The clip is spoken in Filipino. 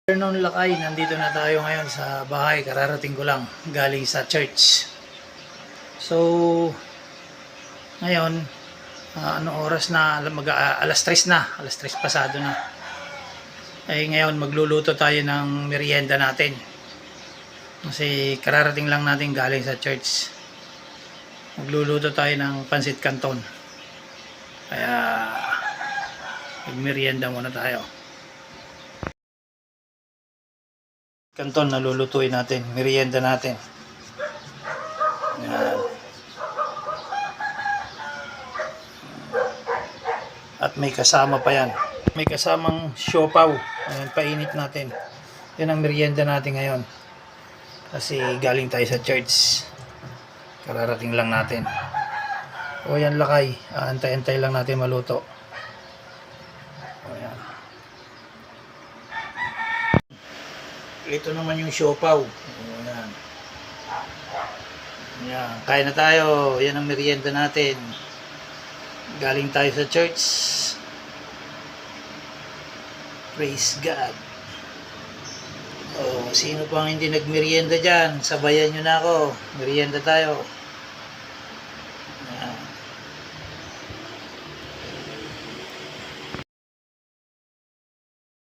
Afternoon lakay, nandito na tayo ngayon sa bahay. Kararating ko lang galing sa church. So ngayon anong oras na? Alas 3 na, alas 3 pasado na. Ngayon magluluto tayo ng merienda natin kasi kararating lang natin galing sa church. Magluluto tayo ng pansit canton, kaya magmerienda muna tayo. Canton na lulutuin natin, merienda natin. Yan. At may kasama pa yan. May kasamang siopaw. Ayan, painit natin. Yan ang merienda natin ngayon. Kasi galing tayo sa church. Kararating lang natin. O yan lakay. Antay-antay lang natin maluto. O yan. Ito naman yung siopaw. Ayan. Ayan. Kain na tayo. Yan ang merienda natin. Galing tayo sa church. Praise God. Oh, sino pang hindi nagmerienda dyan? Sabayan nyo na ako. Merienda tayo.